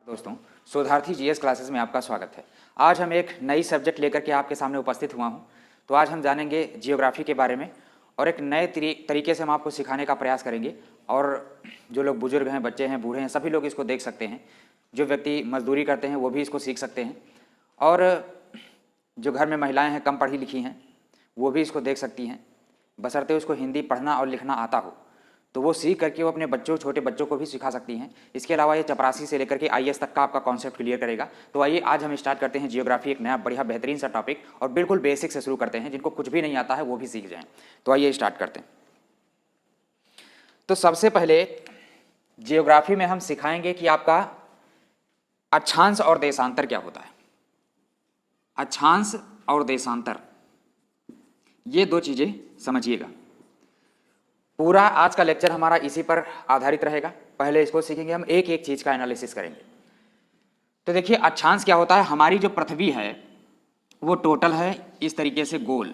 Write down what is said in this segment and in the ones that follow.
दोस्तों, शोधार्थी GS classes में आपका स्वागत है। आज हम एक नई सब्जेक्ट लेकर के आपके सामने उपस्थित हुआ हूं। तो आज हम जानेंगे जियोग्राफी के बारे में और एक नए तरीके से हम आपको सिखाने का प्रयास करेंगे। और जो लोग बुजुर्ग हैं, बच्चे हैं, बूढ़े हैं, सभी लोग इसको देख सकते हैं। जो व्यक्ति मजदूरी करते हैं वो भी इसको सीख सकते हैं, और जो घर में महिलाएँ हैं, कम पढ़ी लिखी हैं, वो भी इसको देख सकती हैं, बशर्ते उसको हिंदी पढ़ना और लिखना आता हो। तो वो सीख करके वो अपने बच्चों, छोटे बच्चों को भी सिखा सकती हैं। इसके अलावा ये चपरासी से लेकर के आईएएस तक का आपका कॉन्सेप्ट क्लियर करेगा। तो आइए आज हम स्टार्ट करते हैं जियोग्राफी, एक नया बढ़िया बेहतरीन सा टॉपिक, और बिल्कुल बेसिक से शुरू करते हैं। जिनको कुछ भी नहीं आता है वो भी सीख जाएं। तो आइए स्टार्ट करते हैं। तो सबसे पहले जियोग्राफी में हम सिखाएंगे कि आपका अक्षांश और देशांतर क्या होता है। अक्षांश और देशांतर, ये दो चीज़ें समझिएगा। पूरा आज का लेक्चर हमारा इसी पर आधारित रहेगा। पहले इसको सीखेंगे, हम एक एक चीज़ का एनालिसिस करेंगे। तो देखिए, अक्षांश क्या होता है। हमारी जो पृथ्वी है वो टोटल है इस तरीके से गोल।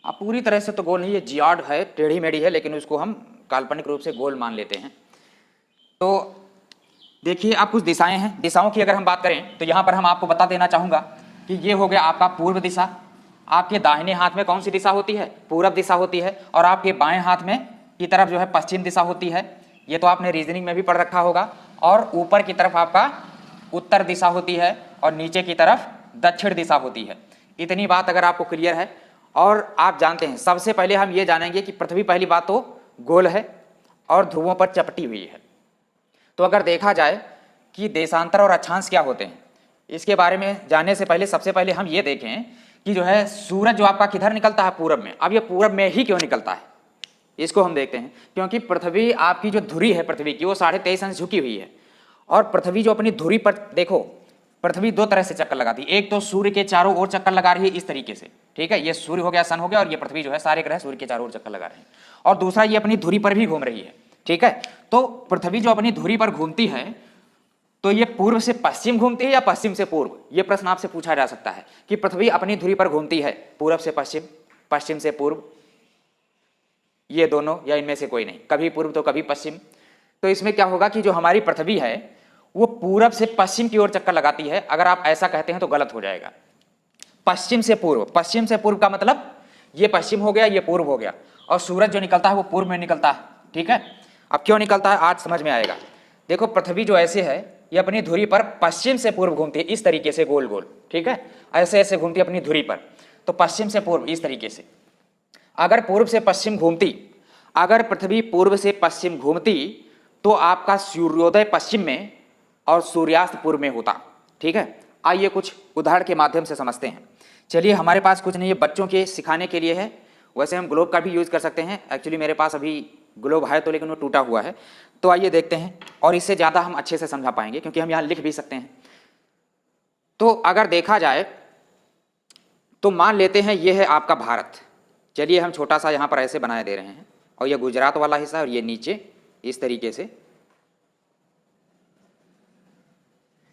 अब पूरी तरह से तो गोल नहीं, ये जियाड है, टेढ़ी मेढ़ी है, लेकिन उसको हम काल्पनिक रूप से गोल मान लेते हैं। तो देखिए, अब कुछ दिशाएं हैं। दिशाओं की अगर हम बात करें तो यहाँ पर हम आपको बता देना चाहूँगा कि ये हो गया आपका पूर्व दिशा। आपके दाहिने हाथ में कौन सी दिशा होती है? पूरब दिशा होती है। और आपके बाएं हाथ में की तरफ जो है पश्चिम दिशा होती है। ये तो आपने रीजनिंग में भी पढ़ रखा होगा। और ऊपर की तरफ आपका उत्तर दिशा होती है और नीचे की तरफ दक्षिण दिशा होती है। इतनी बात अगर आपको क्लियर है और आप जानते हैं, सबसे पहले हम ये जानेंगे कि पृथ्वी पहली बात तो गोल है और ध्रुवों पर चपटी हुई है। तो अगर देखा जाए कि देशांतर और अक्षांश क्या होते हैं, इसके बारे में जानने से पहले सबसे पहले हम ये देखें कि जो है सूरज जो आपका किधर निकलता है? पूरब में। अब ये पूरब में ही क्यों निकलता है, इसको हम देखते हैं। क्योंकि पृथ्वी आपकी जो धुरी है पृथ्वी की, वो 23.5 अंश झुकी हुई है। और पृथ्वी जो अपनी धुरी पर, देखो पृथ्वी दो तरह से चक्कर लगाती है। एक तो सूर्य के चारों ओर चक्कर लगा रही है इस तरीके से, ठीक है, ये सूर्य हो गया, सन हो गया, और ये पृथ्वी जो है, सारे ग्रह सूर्य के चारों ओर चक्कर लगा रहे हैं। और दूसरा, ये अपनी धुरी पर भी घूम रही है, ठीक है। तो पृथ्वी जो अपनी धुरी पर घूमती है, तो ये पूर्व से पश्चिम घूमती है या पश्चिम से पूर्व? ये प्रश्न आपसे पूछा जा सकता है कि पृथ्वी अपनी धुरी पर घूमती है पूर्व से पश्चिम, पश्चिम से पूर्व, ये दोनों, या इनमें से कोई नहीं, कभी पूर्व तो कभी पश्चिम। तो इसमें क्या होगा कि जो हमारी पृथ्वी है वो पूरब से पश्चिम की ओर चक्कर लगाती है। अगर आप ऐसा कहते हैं तो गलत हो जाएगा। पश्चिम से पूर्व, पश्चिम से पूर्व का मतलब ये पश्चिम हो गया, ये पूर्व हो गया, और सूरज जो निकलता है वो पूर्व में निकलता है, ठीक है। अब क्यों निकलता है आज समझ में आएगा। देखो, पृथ्वी जो ऐसे है, ये अपनी धुरी पर पश्चिम से पूर्व घूमती है इस तरीके से, गोल गोल, ठीक है, ऐसे ऐसे घूमती है अपनी धुरी पर। तो पश्चिम से पूर्व इस तरीके से। अगर पूर्व से पश्चिम घूमती, अगर पृथ्वी पूर्व से पश्चिम घूमती, तो आपका सूर्योदय पश्चिम में और सूर्यास्त पूर्व में होता, ठीक है। आइए कुछ उदाहरण के माध्यम से समझते हैं। चलिए, हमारे पास कुछ नहीं है, बच्चों के सिखाने के लिए है। वैसे हम ग्लोब का भी यूज कर सकते हैं। एक्चुअली मेरे पास अभी ग्लोब है तो, लेकिन वो टूटा हुआ है। तो आइए देखते हैं, और इससे ज़्यादा हम अच्छे से समझा पाएंगे क्योंकि हम यहाँ लिख भी सकते हैं। तो अगर देखा जाए तो मान लेते हैं ये है आपका भारत। चलिए, हम छोटा सा यहाँ पर ऐसे बनाए दे रहे हैं, और ये गुजरात वाला हिस्सा और ये नीचे इस तरीके से,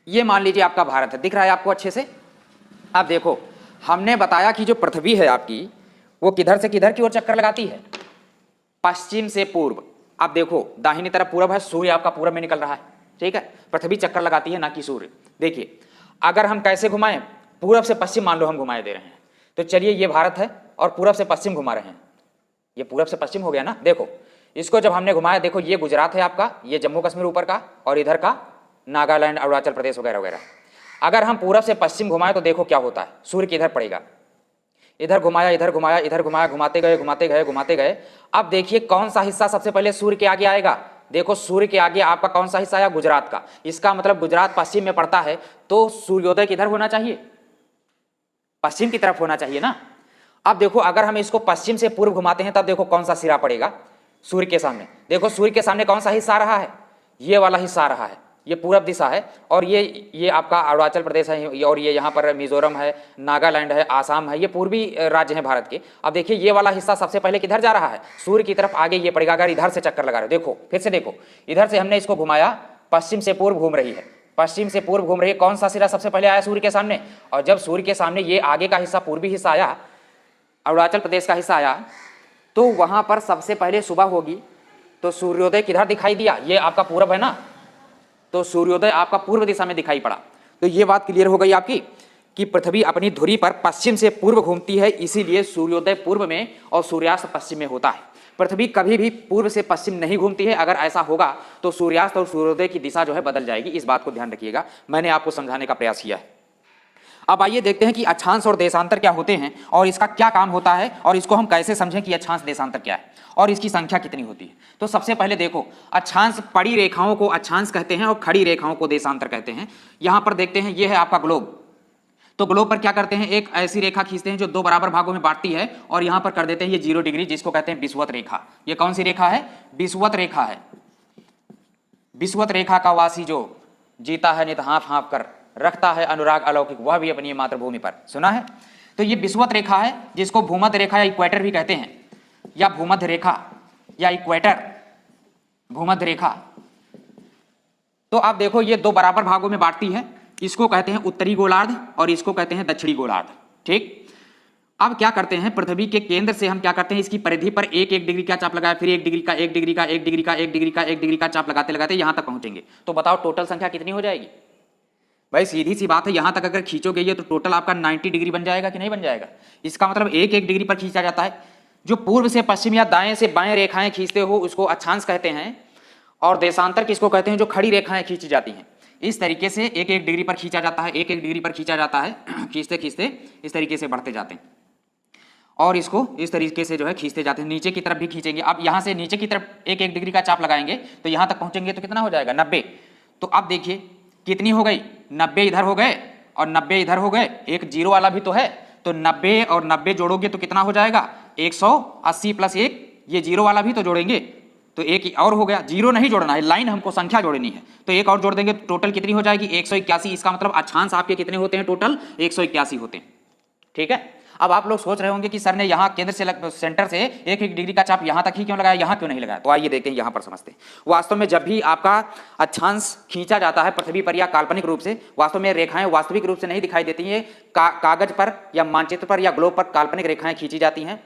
ये मान लीजिए आपका भारत है। दिख रहा है आपको अच्छे से? अब देखो, हमने बताया कि जो पृथ्वी है आपकी, वो किधर से किधर की ओर चक्कर लगाती है? पश्चिम से पूर्व। अब देखो, दाहिनी तरफ पूरब है, सूर्य आपका पूरब में निकल रहा है, ठीक है। पृथ्वी चक्कर लगाती है, ना कि सूर्य। देखिए, अगर हम कैसे घुमाएं, पूरब से पश्चिम मान लो हम घुमाए दे रहे हैं, तो चलिए ये भारत है और पूरब से पश्चिम घुमा रहे हैं, ये पूरब से पश्चिम हो गया ना। देखो, इसको जब हमने घुमाया, देखो ये गुजरात है आपका, ये जम्मू कश्मीर ऊपर का, और इधर का नागालैंड, अरुणाचल प्रदेश वगैरह वगैरह। अगर हम पूरब से पश्चिम घुमाएं तो देखो क्या होता है, सूर्य किधर पड़ेगा? इधर घुमाया, इधर घुमाया, इधर घुमाया, घुमाते गए घुमाते गए घुमाते गए। अब देखिए कौन सा हिस्सा सबसे पहले सूर्य के आगे आएगा? देखो, सूर्य के आगे आपका कौन सा हिस्सा आया? गुजरात का। इसका मतलब गुजरात पश्चिम में पड़ता है, तो सूर्योदय किधर होना चाहिए? पश्चिम की तरफ होना चाहिए ना। अब देखो, अगर हम इसको पश्चिम से पूर्व घुमाते हैं, तब देखो कौन सा सिरा पड़ेगा सूर्य के सामने। देखो, सूर्य के सामने कौन सा हिस्सा आ रहा है? ये वाला हिस्सा आ रहा है, ये पूरब दिशा है। और ये आपका अरुणाचल प्रदेश है, और ये यहाँ पर मिजोरम है, नागालैंड है, आसाम है, ये पूर्वी राज्य हैं भारत के। अब देखिए, ये वाला हिस्सा सबसे पहले किधर जा रहा है? सूर्य की तरफ आगे ये पड़ेगा। अगर इधर से चक्कर लगा रहे हो, देखो फिर से देखो, इधर से हमने इसको घुमाया, पश्चिम से पूर्व घूम रही है, पश्चिम से पूर्व घूम रही है। कौन सा सिरा सबसे पहले आया सूर्य के सामने? और जब सूर्य के सामने ये आगे का हिस्सा, पूर्वी हिस्सा आया, अरुणाचल प्रदेश का हिस्सा आया, तो वहां पर सबसे पहले सुबह होगी, तो सूर्योदय किधर दिखाई दिया? ये आपका पूरब है ना, तो सूर्योदय आपका पूर्व दिशा में दिखाई पड़ा। तो ये बात क्लियर हो गई आपकी कि पृथ्वी अपनी धुरी पर पश्चिम से पूर्व घूमती है, इसीलिए सूर्योदय पूर्व में और सूर्यास्त पश्चिम में होता है। पृथ्वी कभी भी पूर्व से पश्चिम नहीं घूमती है। अगर ऐसा होगा तो सूर्यास्त और सूर्योदय की दिशा जो है बदल जाएगी। इस बात को ध्यान रखिएगा, मैंने आपको समझाने का प्रयास किया है। अब आइए देखते हैं कि अक्षांश और देशांतर क्या होते हैं और इसका क्या काम होता है और इसको हम कैसे समझें कि अक्षांश देशांतर क्या है और इसकी संख्या कितनी होती है। तो सबसे पहले देखो, अक्षांश पड़ी रेखाओं को अक्षांश कहते हैं और खड़ी रेखाओं को देशांतर कहते हैं। यहां पर देखते हैं, ये है आपका ग्लोब। तो ग्लोब पर क्या करते हैं, एक ऐसी रेखा खींचते हैं जो दो बराबर भागों में बांटती है और यहां पर कर देते हैं ये 0 डिग्री, जिसको कहते हैं विषुवत रेखा। ये कौन सी रेखा है, विषुवत रेखा है। विषुवत रेखा का वासी जो जीता है नित हाँफ हाँफ कर, रखता है अनुराग अलौकिक, वह भी अपनी मातृभूमि पर। सुना है? तो ये विषुवत रेखा है जिसको भूमध्य रेखा या इक्वेटर भी कहते हैं, या भूमध्य रेखा या इक्वेटर, भूमध्य रेखा। तो आप देखो ये दो बराबर भागों में बांटती है, इसको कहते हैं उत्तरी गोलार्ध और इसको कहते हैं दक्षिणी गोलार्ध। ठीक, अब क्या करते हैं, पृथ्वी के केंद्र से हम क्या करते हैं, इसकी परिधि पर एक एक डिग्री का चाप लगाया, फिर 1 डिग्री का, 1 डिग्री का, 1 डिग्री का, 1 डिग्री का, 1 डिग्री का चाप लगाते लगाते यहां तक पहुंचेंगे। तो बताओ टोटल संख्या कितनी हो जाएगी? भाई सीधी सी बात है, यहां तक अगर खींचोगे ये तो टोटल आपका 90 डिग्री बन जाएगा कि नहीं बन जाएगा। इसका मतलब 1 डिग्री पर खींचा जाता है। जो पूर्व से पश्चिम या दाएं से बाएं रेखाएं खींचते हो उसको अक्षांश कहते हैं, और देशांतर किसको कहते हैं, जो खड़ी रेखाएं खींची जाती हैं। इस तरीके से 1 डिग्री पर खींचा जाता है, 1 डिग्री पर खींचा जाता है, खींचते खींचते इस तरीके से बढ़ते जाते हैं और इसको इस तरीके से जो है खींचते जाते हैं। नीचे की तरफ भी खींचेंगे, अब यहां से नीचे की तरफ 1 डिग्री का चाप लगाएंगे तो यहां तक पहुंचेंगे तो कितना हो जाएगा, 90। तो अब देखिए कितनी हो गई, 90 इधर हो गए और 90 इधर हो गए, एक 0 वाला भी तो है, तो 90 और 90 जोड़ोगे तो कितना हो जाएगा, 180 प्लस 1, ये 0 वाला भी तो जोड़ेंगे तो एक और हो गया। 0 नहीं जोड़ना है, लाइन हमको संख्या जोड़नी है, तो एक और जोड़ देंगे तो टोटल कितनी हो जाएगी, 181। इसका मतलब अक्षांश आपके कितने होते हैं, टोटल 181 होते हैं। ठीक है, अब आप लोग सोच रहे होंगे कि सर ने यहाँ केंद्र से सेंटर से 1 डिग्री का चाप यहाँ तक ही क्यों लगाया, यहाँ क्यों नहीं लगाया। तो आइए देखते हैं, यहाँ पर समझते हैं। वास्तव में जब भी आपका अक्षांश खींचा जाता है पृथ्वी पर या काल्पनिक रूप से, वास्तव में रेखाएं वास्तविक रूप से नहीं दिखाई देती हैं, कागज पर या मानचित्र पर या ग्लोब पर काल्पनिक रेखाएं खींची जाती हैं।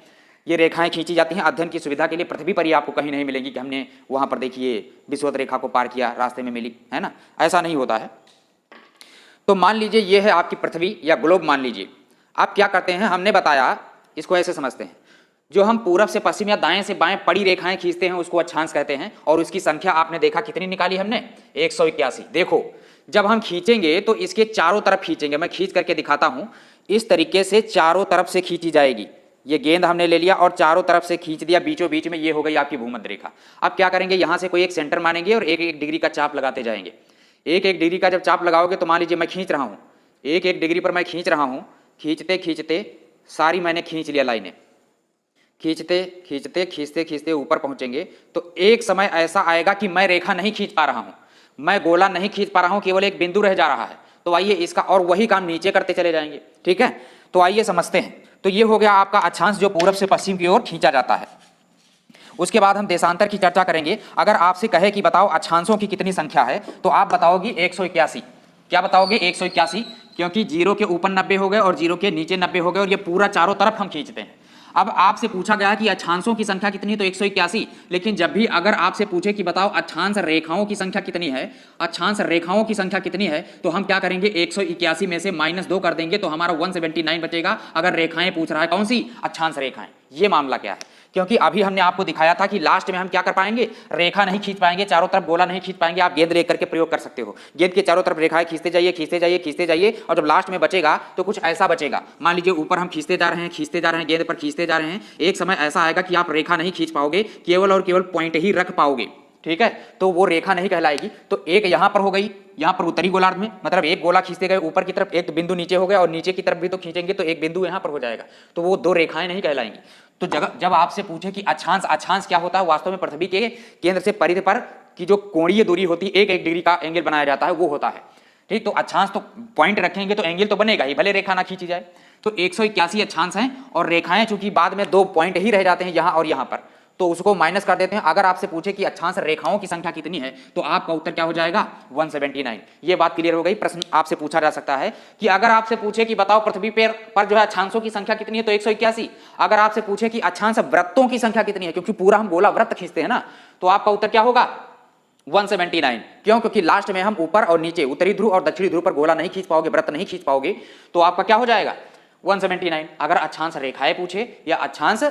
ये रेखाएं खींची जाती हैं अध्ययन की सुविधा के लिए। पृथ्वी पर ही आपको कहीं नहीं मिलेगी कि हमने वहां पर देखिए विषुवत रेखा को पार किया, रास्ते में मिली, है ना, ऐसा नहीं होता है। तो मान लीजिए ये है आपकी पृथ्वी या ग्लोब मान लीजिए। आप क्या करते हैं, हमने बताया, इसको ऐसे समझते हैं, जो हम पूरब से पश्चिम या दाएं से बाएं पड़ी रेखाएं खींचते हैं उसको अक्षांश कहते हैं, और उसकी संख्या आपने देखा कितनी निकाली हमने, 181। देखो जब हम खींचेंगे तो इसके चारों तरफ खींचेंगे, मैं खींच करके दिखाता हूं, इस तरीके से चारों तरफ से खींची जाएगी। ये गेंद हमने ले लिया और चारों तरफ से खींच दिया, बीचों बीच में ये हो गई आपकी भूमध्य रेखा। अब क्या करेंगे, यहां से कोई एक सेंटर मानेंगे और 1 डिग्री का चाप लगाते जाएंगे। 1 डिग्री का जब चाप लगाओगे तो मान लीजिए मैं खींच रहा हूं, 1 डिग्री पर मैं खींच रहा हूं, खींचते खींचते सारी मैंने खींच लिया लाइनें, खींचते खींचते खींचते खींचते ऊपर पहुंचेंगे तो एक समय ऐसा आएगा कि मैं रेखा नहीं खींच पा रहा हूं, मैं गोला नहीं खींच पा रहा हूं, केवल एक बिंदु रह जा रहा है। तो आइए इसका और वही काम नीचे करते चले जाएंगे। ठीक है, तो आइए समझते हैं। तो ये हो गया आपका अक्षांश जो पूरब से पश्चिम की ओर खींचा जाता है। उसके बाद हम देशांतर की चर्चा करेंगे। अगर आपसे कहे कि बताओ अक्षांशों की कितनी संख्या है तो आप बताओगी 181। क्या बताओगे, 181, क्योंकि 0 के ऊपर 90 हो गए और 0 के नीचे 90 हो गए और ये पूरा चारों तरफ हम खींचते हैं। अब आपसे पूछा गया कि अक्षांशों की संख्या कितनी, तो 181। लेकिन जब भी अगर आपसे पूछे कि बताओ अक्षांश रेखाओं की संख्या कितनी है, अक्षांश रेखाओं की संख्या कितनी है, तो हम क्या करेंगे, 181 में से -2 कर देंगे तो हमारा 179 बचेगा। अगर रेखाएं पूछ रहा है कौन सी, अक्षांश रेखाएं। ये मामला क्या है, क्योंकि अभी हमने आपको दिखाया था कि लास्ट में हम क्या कर पाएंगे, रेखा नहीं खींच पाएंगे, चारों तरफ गोला नहीं खींच पाएंगे। आप गेंद लेकर करके प्रयोग कर सकते हो, गेंद के चारों तरफ रेखाएं खींचते जाइए खींचते जाइए खींचते जाइए, और जब लास्ट में बचेगा तो कुछ ऐसा बचेगा। मान लीजिए ऊपर हम खींचते जा रहे हैं खींचते जा रहे हैं, गेंद पर खींचते जा रहे हैं, एक समय ऐसा आएगा कि आप रेखा नहीं खींच पाओगे, केवल और केवल पॉइंट ही रख पाओगे। ठीक है, तो वो रेखा नहीं कहलाएगी। तो एक यहां पर हो गई, यहां पर उत्तरी गोलार्ध में, मतलब एक गोला खींचते गए ऊपर की तरफ, एक बिंदु नीचे हो गया, और नीचे की तरफ भी तो खींचेंगे तो एक बिंदु यहां पर हो जाएगा, तो वो 2 रेखाएं नहीं कहलाएंगी। तो जब आपसे पूछे कि अक्षांश क्या होता है, वास्तव में पृथ्वी के केंद्र से परिधि पर की जो कोणीय दूरी होती है, 1 डिग्री का एंगल बनाया जाता है, वो होता है। ठीक, तो अक्षांश तो पॉइंट रखेंगे तो एंगल तो बनेगा ही, भले रेखा ना खींची जाए। तो 181 अक्षांश हैं, और रेखाएं चूंकि बाद में 2 पॉइंट ही रह जाते हैं यहां और यहां पर, तो उसको माइनस कर देते हैं। अगर आपसे पूछे कि अक्षांश रेखाओं की संख्या कितनी है तो आपका उत्तर क्या हो जाएगा, 179। ये बात क्लियर हो गई। प्रश्न आपसे पूछा जा सकता है कि अगर आपसे पूछे कि बताओ पृथ्वी पर जो है अक्षांशों की संख्या कितनी है तो 181। अगर आपसे पूछे कि अक्षांश वृत्तों की संख्या कितनी है, क्योंकि पूरा हम गोला वृत्त खींचते हैं ना, तो आपका उत्तर क्या होगा, 179। क्यों? क्योंकि लास्ट में हम ऊपर और नीचे, उत्तरी ध्रुव और दक्षिणी ध्रुव पर गोला नहीं खींच पाओगे, वृत्त नहीं खींच पाओगे, तो आपका क्या हो जाएगा 179। अगर अक्षांश रेखाएं पूछे या अक्षांश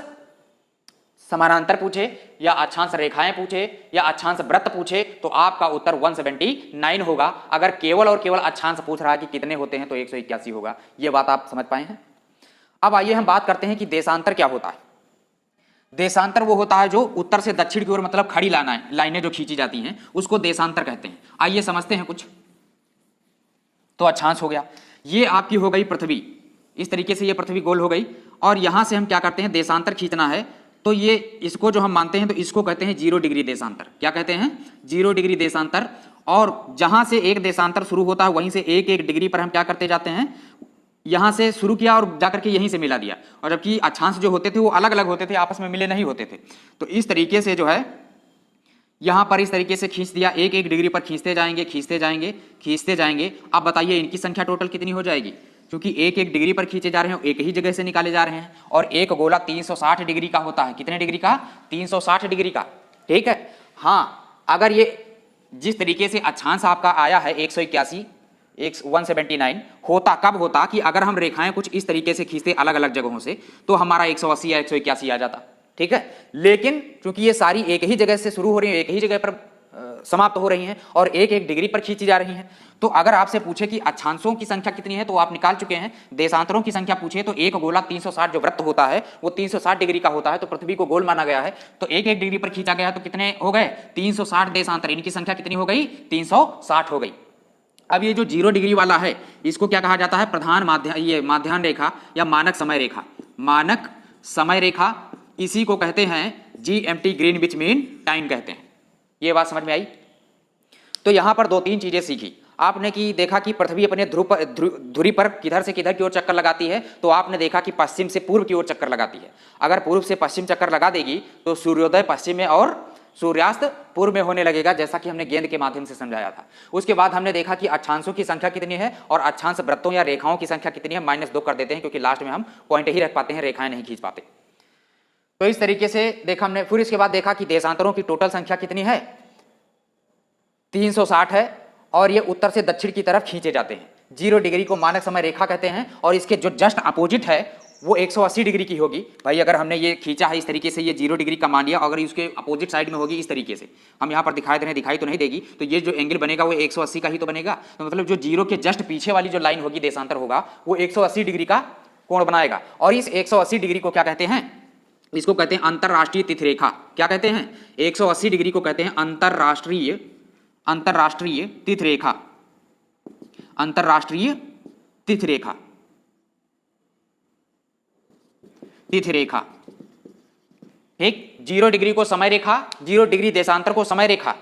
समानांतर पूछे या अक्षांश रेखाएं पूछे या अक्षांश वृत्त पूछे तो आपका उत्तर 179 होगा। अगर केवल और केवल अक्षांश पूछ रहा है कि कितने होते हैं तो 181 होगा। यह बात आप समझ पाए हैं। अब आइए हम बात करते हैं कि देशांतर क्या होता है। देशांतर वो होता है जो उत्तर से दक्षिण की ओर, मतलब खड़ी लाइनें जो खींची जाती हैं उसको देशांतर कहते हैं। आइए समझते हैं कुछ। तो अक्षांश हो गया, ये आपकी हो गई पृथ्वी, इस तरीके से ये पृथ्वी गोल हो गई, और यहां से हम क्या करते हैं, देशांतर खींचना है, तो ये इसको जो हम मानते हैं तो इसको कहते हैं 0 डिग्री देशांतर। क्या कहते हैं? 0 डिग्री देशांतर। और जहां से एक देशांतर शुरू होता है वहीं से एक एक डिग्री पर हम क्या करते जाते हैं, यहां से शुरू किया और जाकर के यहीं से मिला दिया। और जबकि अक्षांश जो होते थे वो अलग अलग होते थे, आपस में मिले नहीं होते थे। तो इस तरीके से जो है यहां पर इस तरीके से खींच दिया, एक एक डिग्री पर खींचते जाएंगे खींचते जाएंगे खींचते जाएंगे। अब बताइए इनकी संख्या टोटल कितनी हो जाएगी, क्योंकि एक एक डिग्री पर खींचे जा रहे हैं, एक ही जगह से निकाले जा रहे हैं, और एक गोला 360 डिग्री का होता है। कितने डिग्री का? 360 डिग्री का। ठीक है। हाँ, अगर ये जिस तरीके से अक्षांश आपका आया है 181 179 होता, कब होता कि अगर हम रेखाएं कुछ इस तरीके से खींचते अलग अलग जगहों से तो हमारा 180 या 181 आ जाता। ठीक है। लेकिन क्योंकि ये सारी एक ही जगह से शुरू हो रही है, एक ही जगह पर समाप्त हो रही हैं और एक एक डिग्री पर खींची जा रही हैं, तो अगर आपसे पूछे कि अक्षांशों की संख्या कितनी है तो आप निकाल चुके हैं। देशांतरों की संख्या पूछे तो एक गोला 360 जो वृत्त होता है वो 360 डिग्री का होता है, तो पृथ्वी को गोल माना गया है, तो एक एक डिग्री पर खींचा गया, तो कितने हो गए 360 देशांतर। इनकी संख्या कितनी हो गई? 360 हो गई। अब ये जो 0 डिग्री वाला है इसको क्या कहा जाता है? प्रधान माध्यान्ह रेखा या मानक समय रेखा। मानक समय रेखा, इसी को कहते हैं GMT, ग्रीनविच मीन टाइम कहते हैं। ये बात समझ में आई? तो यहां पर 2-3 चीजें सीखी आपने कि देखा कि पृथ्वी अपने धुरी पर किधर से किधर की ओर चक्कर लगाती है, तो आपने देखा कि पश्चिम से पूर्व की ओर चक्कर लगाती है। अगर पूर्व से पश्चिम चक्कर लगा देगी तो सूर्योदय पश्चिम में और सूर्यास्त पूर्व में होने लगेगा, जैसा कि हमने गेंद के माध्यम से समझाया था। उसके बाद हमने देखा कि अक्षांशों की संख्या कितनी है और अक्षांश वृत्तों या रेखाओं की संख्या कितनी है, -2 कर देते हैं, क्योंकि लास्ट में हम पॉइंट ही रख पाते हैं, रेखाएं नहीं खींच पाते। तो इस तरीके से देखा हमने। फिर इसके बाद देखा कि देशांतरों की टोटल संख्या कितनी है, 360 है, और ये उत्तर से दक्षिण की तरफ खींचे जाते हैं। 0 डिग्री को मानक समय रेखा कहते हैं, और इसके जो जस्ट अपोजिट है वो 180 डिग्री की होगी। भाई अगर हमने ये खींचा है इस तरीके से, ये 0 डिग्री का मान लिया, अगर इसके अपोजिट साइड में होगी इस तरीके से, हम यहाँ पर दिखाई दे रहे हैं, दिखाई तो नहीं देगी, तो ये जो एंगल बनेगा वो 180 का ही तो बनेगा। तो मतलब जो 0 के जस्ट पीछे वाली जो लाइन होगी देशांतर होगा वो 180 डिग्री का कोण बनाएगा। और इस 180 डिग्री को क्या कहते हैं? इसको कहते हैं अंतरराष्ट्रीय तिथि रेखा। क्या कहते हैं? 180 डिग्री को कहते हैं अंतरराष्ट्रीय तिथि रेखा। अंतरराष्ट्रीय तिथि रेखा, तिथि रेखा। ठीक। 0 डिग्री को समय रेखा, 0 डिग्री देशांतर को समय रेखा,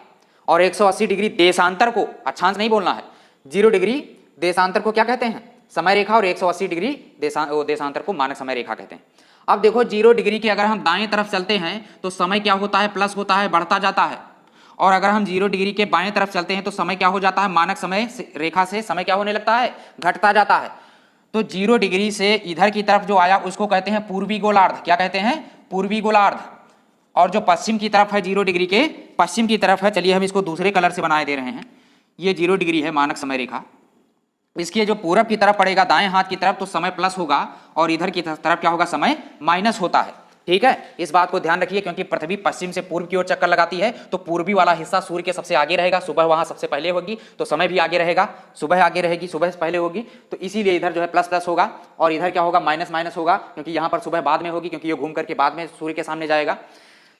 और 180 डिग्री देशांतर को, अक्षांश नहीं बोलना है, 0 डिग्री देशांतर को क्या कहते हैं? समय रेखा, और 180 डिग्री देशांतर को मानक समय रेखा कहते हैं। अब देखो 0 डिग्री के अगर हम दाएं तरफ चलते हैं तो समय क्या होता है? प्लस होता है, बढ़ता जाता है। और अगर हम 0 डिग्री के बाएं तरफ चलते हैं तो समय क्या हो जाता है? मानक समय रेखा से समय क्या होने लगता है? घटता जाता है। तो 0 डिग्री से इधर की तरफ जो आया उसको कहते हैं पूर्वी गोलार्ध। क्या कहते हैं? पूर्वी गोलार्ध। और जो पश्चिम की तरफ है 0 डिग्री के पश्चिम की तरफ है, चलिए हम इसको दूसरे कलर से बनाए दे रहे हैं, ये 0 डिग्री है मानक समय रेखा। इसके जो पूरब की तरफ पड़ेगा दाएं हाथ की तरफ तो समय प्लस होगा, और इधर की तरफ क्या होगा? समय माइनस होता है। ठीक है। इस बात को ध्यान रखिए, क्योंकि पृथ्वी पश्चिम से पूर्व की ओर चक्कर लगाती है, तो पूर्वी वाला हिस्सा सूर्य के सबसे आगे रहेगा, सुबह वहां सबसे पहले होगी, तो समय भी आगे रहेगा, सुबह आगे रहेगी, सुबह से पहले होगी, तो इसीलिए इधर जो है प्लस प्लस होगा, और इधर क्या होगा? माइनस माइनस होगा, क्योंकि यहाँ पर सुबह बाद में होगी, क्योंकि ये घूम करके बाद में सूर्य के सामने जाएगा।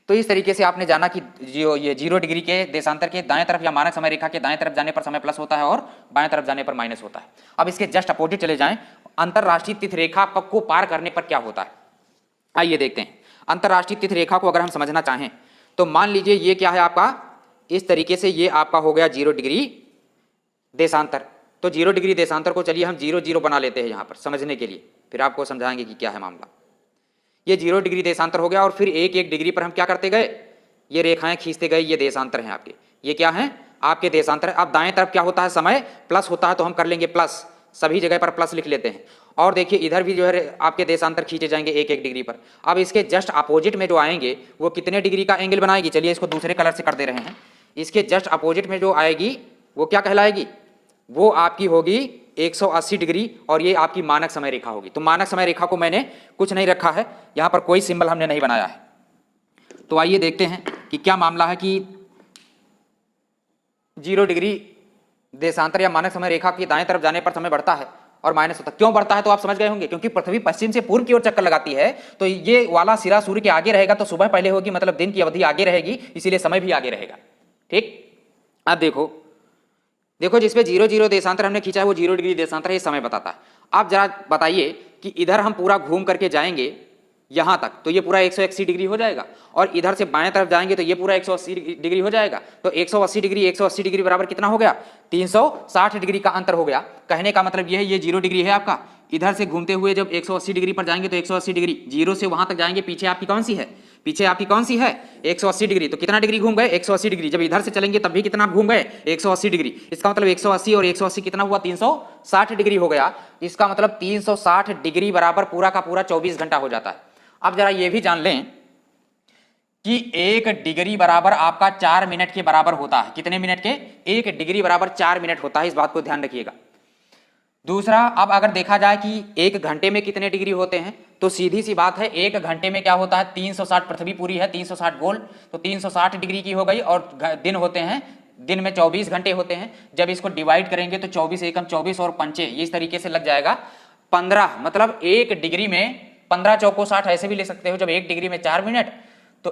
तो इस तरीके से आपने जाना कि ये 0 डिग्री के देशांतर के दाएं तरफ या मानक समय रेखा के दाएं तरफ जाने पर समय प्लस होता है और बाएं तरफ जाने पर माइनस होता है। अब इसके जस्ट अपोजिट चले जाएं, अंतरराष्ट्रीय तिथि रेखा को पार करने पर क्या होता है, आइए देखते हैं। अंतरराष्ट्रीय तिथि रेखा को अगर हम समझना चाहें तो मान लीजिए ये क्या है आपका, इस तरीके से ये आपका हो गया 0 डिग्री देशांतर। तो 0 डिग्री देशांतर को चलिए हम 0 बना लेते हैं यहाँ पर समझने के लिए, फिर आपको समझाएंगे कि क्या है मामला। ये 0 डिग्री देशांतर हो गया, और फिर एक एक डिग्री पर हम क्या करते गए? ये रेखाएं खींचते गए, ये देशांतर हैं आपके, ये क्या है? आपके देशांतर। अब दाएं तरफ क्या होता है? समय प्लस होता है, तो हम कर लेंगे प्लस, सभी जगह पर प्लस लिख लेते हैं। और देखिए इधर भी जो है आपके देशांतर खींचे जाएंगे एक एक डिग्री पर। अब इसके जस्ट अपोजिट में जो आएंगे वो कितने डिग्री का एंगल बनाएगी? चलिए इसको दूसरे कलर से कर दे रहे हैं, इसके जस्ट अपोजिट में जो आएगी वो क्या कहलाएगी, वो आपकी होगी 180 डिग्री और ये आपकी मानक समय रेखा होगी। तो मानक समय रेखा को मैंने कुछ नहीं रखा है, यहाँ पर कोई सिंबल हमने नहीं बनाया है। तो आइए देखते हैं कि क्या मामला है कि 0 डिग्री देशांतर या मानक समय रेखा के दाएं तरफ जाने पर समय बढ़ता है और माइनस होता है। क्यों बढ़ता है तो आप समझ गए होंगे, क्योंकि पृथ्वी पश्चिम से पूर्व की ओर चक्कर लगाती है, तो ये वाला सिरा सूर्य के आगे रहेगा, तो सुबह पहले होगी, मतलब दिन की अवधि आगे रहेगी, इसीलिए समय भी आगे रहेगा। ठीक, अब देखो जिस पे 0 देशांतर हमने खींचा है वो 0 डिग्री देशांतर है, ये समय बताता है। आप जरा बताइए कि इधर हम पूरा घूम करके जाएंगे यहाँ तक तो ये पूरा 180 डिग्री हो जाएगा, और इधर से बाएं तरफ जाएंगे तो ये पूरा 180 डिग्री हो जाएगा। तो 180 डिग्री बराबर कितना हो गया, 360 डिग्री का अंतर हो गया। कहने का मतलब ये है, ये 0 डिग्री है आपका, इधर से घूमते हुए जब 180 डिग्री पर जाएंगे तो 180 डिग्री, 0 से वहां तक जाएंगे, पीछे आपकी कौन सी है, 180 डिग्री। तो कितना डिग्री घूम गए, 180 डिग्री। जब इधर से चलेंगे तब भी कितना घूम गए, 180 डिग्री। इसका मतलब 180 और 180 कितना हुआ, 360 डिग्री हो गया। इसका मतलब 360 डिग्री बराबर पूरा का पूरा 24 घंटा हो जाता है। अब जरा ये भी जान लें कि 1 डिग्री बराबर आपका 4 मिनट के बराबर होता है। कितने मिनट के, 1 डिग्री बराबर 4 मिनट होता है, इस बात को ध्यान रखिएगा। दूसरा, अब अगर देखा जाए कि 1 घंटे में कितने डिग्री होते हैं, तो सीधी सी बात है 1 घंटे में क्या होता है, 360, पृथ्वी पूरी है 360 गोल, तो 360 डिग्री की हो गई। और दिन होते हैं, दिन में 24 घंटे होते हैं। जब इसको डिवाइड करेंगे तो 24 एकम 24 और पंचे, इस तरीके से लग जाएगा 15। मतलब 1 डिग्री में 15 चौको 60 ऐसे भी ले सकते हो। जब 1 डिग्री में 4 मिनट तो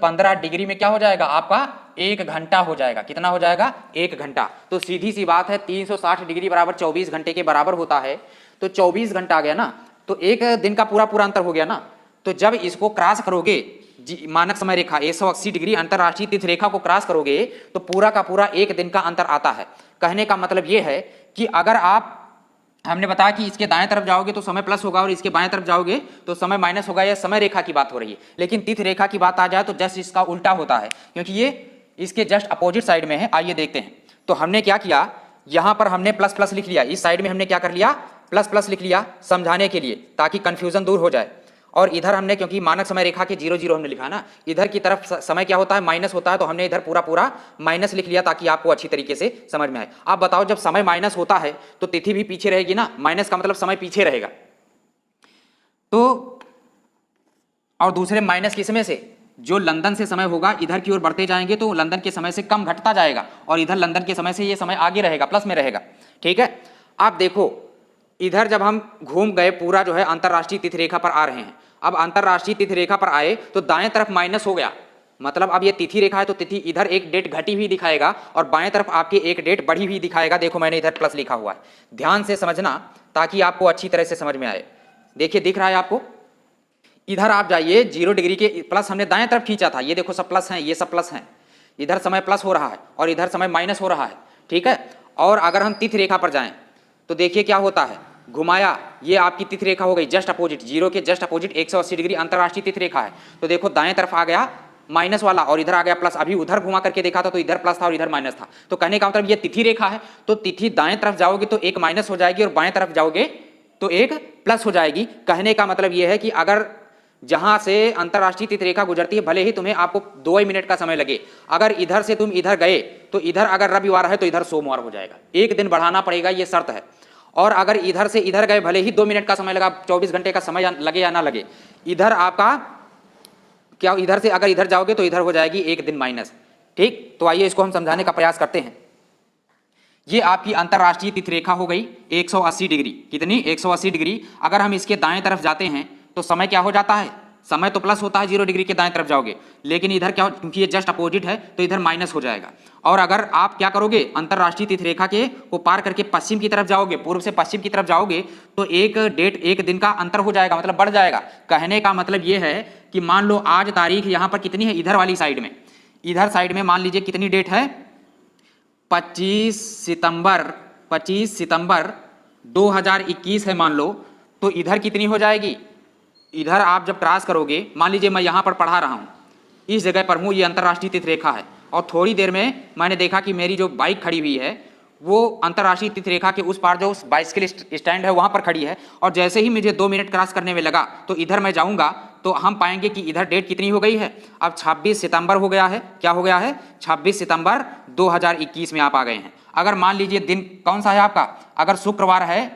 15 डिग्री में क्या हो जाएगा आपका, 1 घंटा हो जाएगा। कितना हो जाएगा, 1 घंटा। तो सीधी सी बात है 360 डिग्री बराबर 24 घंटे के बराबर होता है। तो 24 घंटा आ गया ना, तो 1 दिन का पूरा पूरा अंतर हो गया ना। तो जब इसको क्रॉस करोगे, मानक समय रेखा 180 डिग्री अंतरराष्ट्रीय तिथि रेखा को क्रॉस करोगे तो पूरा का पूरा 1 दिन का अंतर आता है। कहने का मतलब यह है कि अगर आप, हमने बताया कि इसके दाएं तरफ जाओगे तो समय प्लस होगा और इसके बाएं तरफ जाओगे तो समय माइनस होगा। यह समय रेखा की बात हो रही है। लेकिन तिथि रेखा की बात आ जाए तो जस्ट इसका उल्टा होता है, क्योंकि ये इसके जस्ट अपोजिट साइड में है। आइए देखते हैं। तो हमने क्या किया, यहां पर हमने प्लस प्लस लिख लिया, इस साइड में हमने क्या कर लिया, प्लस प्लस लिख लिया समझाने के लिए, ताकि कंफ्यूजन दूर हो जाए। और इधर हमने, क्योंकि मानक समय रेखा के 0 हमने लिखा ना, इधर की तरफ समय क्या होता है, माइनस होता है, तो हमने इधर पूरा पूरा माइनस लिख लिया ताकि आपको अच्छी तरीके से समझ में आए। आप बताओ, जब समय माइनस होता है तो तिथि भी पीछे रहेगी ना, माइनस का मतलब समय पीछे रहेगा। तो और दूसरे माइनस किसमें से, जो लंदन से समय होगा, इधर की ओर बढ़ते जाएंगे तो लंदन के समय से कम घटता जाएगा, और इधर लंदन के समय से ये समय आगे रहेगा, प्लस में रहेगा। ठीक है, आप देखो इधर जब हम घूम गए पूरा जो है अंतरराष्ट्रीय तिथि रेखा पर आ रहे हैं। अब अंतरराष्ट्रीय तिथि रेखा पर आए तो दाएं तरफ माइनस हो गया, मतलब अब ये तिथि रेखा है तो तिथि इधर एक डेट घटी हुई दिखाएगा और बाएं तरफ आपके एक डेट बढ़ी हुई दिखाएगा। देखो मैंने इधर प्लस लिखा हुआ है, ध्यान से समझना ताकि आपको अच्छी तरह से समझ में आए। देखिए दिख रहा है आपको, इधर आप जाइए 0 डिग्री के प्लस हमने दाएं तरफ खींचा था, ये देखो सब प्लस हैं, ये सब प्लस हैं। इधर समय प्लस हो रहा है और इधर समय माइनस हो रहा है। ठीक है, और अगर हम तिथि रेखा पर जाएं तो देखिए क्या होता है, घुमाया, ये आपकी तिथि रेखा हो गई जस्ट अपोजिट, 0 के जस्ट अपोजिट 180 डिग्री अंतरराष्ट्रीय तिथि रेखा है। तो देखो दाएं तरफ आ गया माइनस वाला और इधर आ गया प्लस। अभी उधर घुमा करके देखा था तो इधर प्लस था और इधर माइनस था। तो कहने का मतलब ये तिथि रेखा है, तो तिथि दाएं तरफ जाओगे तो एक माइनस हो जाएगी और बाएं तरफ जाओगे तो एक प्लस हो जाएगी। कहने का मतलब यह है कि अगर जहां से अंतरराष्ट्रीय तिथि रेखा गुजरती है, भले ही तुम्हें आपको 2 ही मिनट का समय लगे, अगर इधर से तुम इधर गए तो इधर अगर रविवार है तो इधर सोमवार हो जाएगा, 1 दिन बढ़ाना पड़ेगा, ये शर्त है। और अगर इधर से इधर गए, भले ही 2 मिनट का समय लगा, 24 घंटे का समय लगे या ना लगे, इधर आपका क्या, इधर से अगर इधर जाओगे तो इधर हो जाएगी 1 दिन माइनस। ठीक, तो आइए इसको हम समझाने का प्रयास करते हैं। ये आपकी अंतरराष्ट्रीय तिथि रेखा हो गई 180 डिग्री, कितनी, 180 डिग्री। अगर हम इसके दाएं तरफ जाते हैं तो समय क्या हो जाता है, समय तो प्लस होता है 0 डिग्री के दाएं तरफ जाओगे, लेकिन इधर क्या, क्योंकि ये जस्ट अपोजिट है तो इधर माइनस हो जाएगा। और अगर आप क्या करोगे, अंतरराष्ट्रीय तिथि रेखा के को पार करके पश्चिम की तरफ जाओगे, पूर्व से पश्चिम की तरफ जाओगे तो एक डेट, 1 दिन का अंतर हो जाएगा, मतलब बढ़ जाएगा। कहने का मतलब ये है कि मान लो आज तारीख यहाँ पर कितनी है, इधर वाली साइड में, इधर साइड में मान लीजिए कितनी डेट है, 25 सितंबर 2021 है मान लो, तो इधर कितनी हो जाएगी, इधर आप जब क्रॉस करोगे, मान लीजिए मैं यहाँ पर पढ़ा रहा हूँ, इस जगह पर हूँ, ये अंतरराष्ट्रीय तिथि रेखा है, और थोड़ी देर में मैंने देखा कि मेरी जो बाइक खड़ी हुई है वो अंतर्राष्ट्रीय तिथि रेखा के उस पार जो बाइसिकल स्टैंड है वहां पर खड़ी है, और जैसे ही मुझे 2 मिनट क्रॉस करने में लगा तो इधर मैं जाऊंगा तो हम पाएंगे कि इधर डेट कितनी हो गई है, अब 26 सितंबर हो गया है। क्या हो गया है? 26 सितंबर 2021 में आप आ गए हैं। अगर मान लीजिए दिन कौन सा है आपका, अगर शुक्रवार है,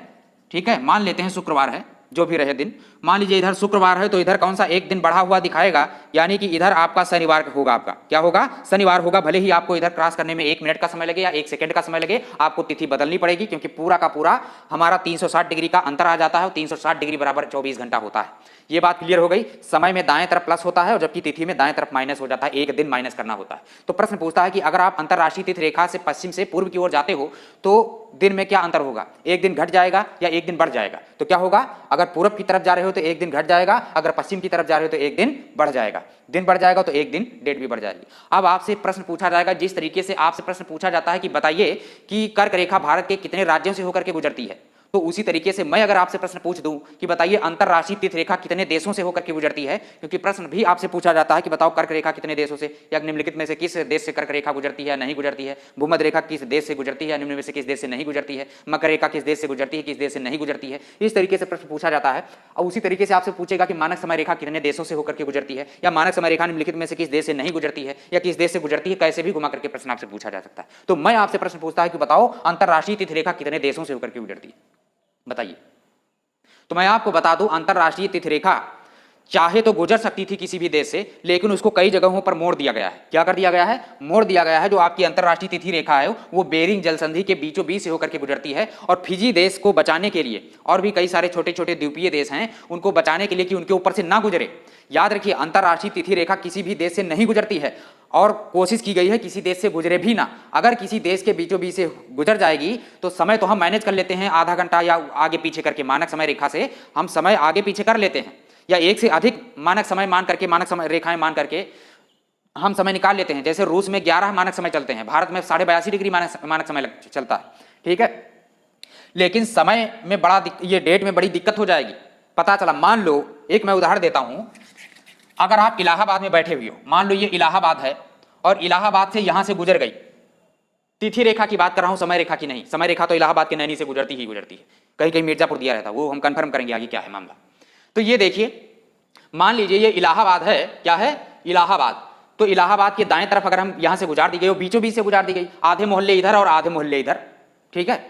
ठीक है, मान लेते हैं शुक्रवार है, जो भी रहे दिन, मान लीजिए इधर शुक्रवार है तो इधर कौन सा एक दिन बढ़ा हुआ दिखाएगा, यानी कि इधर आपका शनिवार होगा। आपका क्या होगा? शनिवार होगा। भले ही आपको इधर क्रॉस करने में 1 मिनट का समय लगे या 1 सेकंड का समय लगे, आपको तिथि बदलनी पड़ेगी, क्योंकि पूरा का पूरा हमारा 360 डिग्री का अंतर आ जाता है, और 360 डिग्री बराबर 24 घंटा होता है। ये बात क्लियर हो गई। समय में दाएं तरफ प्लस होता है और जबकि तिथि में दाएं तरफ माइनस हो जाता है, एक दिन माइनस करना होता है। तो प्रश्न पूछता है कि अगर आप अंतरराष्ट्रीय तिथि रेखा से पश्चिम से पूर्व की ओर जाते हो तो दिन में क्या अंतर होगा? एक दिन घट जाएगा या एक दिन बढ़ जाएगा? तो क्या होगा? अगर पूर्व की तरफ जा रहे हो तो एक दिन घट जाएगा, अगर पश्चिम की तरफ जा रहे हो तो एक दिन बढ़ जाएगा। दिन बढ़ जाएगा तो एक दिन डेट भी बढ़ जाएगी। अब आपसे प्रश्न पूछा जाएगा, जिस तरीके से आपसे प्रश्न पूछा जाता है कि बताइए कि कर्क रेखा भारत के कितने राज्यों से होकर के गुजरती है, तो उसी तरीके से मैं अगर आपसे प्रश्न पूछ दूं कि बताइए अंतरराष्ट्रीय तिथि रेखा कितने देशों से होकर के गुजरती है, क्योंकि प्रश्न भी आपसे पूछा जाता है कि बताओ कर्क रेखा कितने देशों से या निम्नलिखित में से किस देश से कर्क रेखा गुजरती है, नहीं गुजरती है, भूमध्य रेखा किस देश से गुजरती है, निम्न में से किस देश से नहीं गुजरती है, मकर रेखा किस देश से गुजरती है, किस देश से नहीं गुजरती है। इस तरीके से प्रश्न पूछा जाता है। और उसी तरीके से आपसे पूछेगा कि मानक समय रेखा कितने देशों से होकर के गुजरती है, या मानक समय रेखा निम्नलिखित में से किस देश से नहीं गुजरती है, या किस देश से गुजरती है, कैसे भी घुमा करके प्रश्न आपसे पूछा जा सकता है। तो मैं आपसे प्रश्न पूछता है कि बताओ अंतरराष्ट्रीय तिथि रेखा कितने देशों से होकर के गुजरती है, बताइए। तो मैं आपको बता दूं, अंतरराष्ट्रीय तिथि रेखा चाहे तो गुजर सकती थी किसी भी देश से, लेकिन उसको कई जगहों पर मोड़ दिया गया है। क्या कर दिया गया है? मोड़ दिया गया है। जो आपकी अंतरराष्ट्रीय तिथि रेखा है वो बेरिंग जल संधि के बीचों बीच से होकर के गुजरती है, और फिजी देश को बचाने के लिए, और भी कई सारे छोटे छोटे द्वीपीय देश हैं, उनको बचाने के लिए कि उनके ऊपर से ना गुजरे। याद रखिए, अंतरराष्ट्रीय तिथि रेखा किसी भी देश से नहीं गुजरती है, और कोशिश की गई है किसी देश से गुजरे भी ना। अगर किसी देश के बीचों बीच से गुजर जाएगी तो समय तो हम मैनेज कर लेते हैं, आधा घंटा या आगे पीछे करके मानक समय रेखा से हम समय आगे पीछे कर लेते हैं, या एक से अधिक मानक समय मान करके, मानक समय रेखाएं मान करके हम समय निकाल लेते हैं। जैसे रूस में 11 मानक समय चलते हैं, भारत में 82.5 डिग्री मानक समय चलता है, ठीक है। लेकिन समय में ये डेट में बड़ी दिक्कत हो जाएगी। पता चला, मान लो एक मैं उदाहरण देता हूं, अगर आप इलाहाबाद में बैठे हुए हो, मान लो ये इलाहाबाद है और इलाहाबाद से यहां से गुजर गई, तिथि रेखा की बात कर रहा हूं, समय रेखा की नहीं। समय रेखा तो इलाहाबाद के नैनी से गुजरती ही गुजरती है, कहीं कहीं मिर्जापुर दिया रहता, वो हम कंफर्म करेंगे आगे क्या है मामला। तो ये देखिए, मान लीजिए ये इलाहाबाद है, क्या है? इलाहाबाद। तो इलाहाबाद के दाएं तरफ अगर हम यहां से गुजार दी गई, वो बीचों बीच से गुजार दी गई, आधे मोहल्ले इधर और आधे मोहल्ले इधर, ठीक है।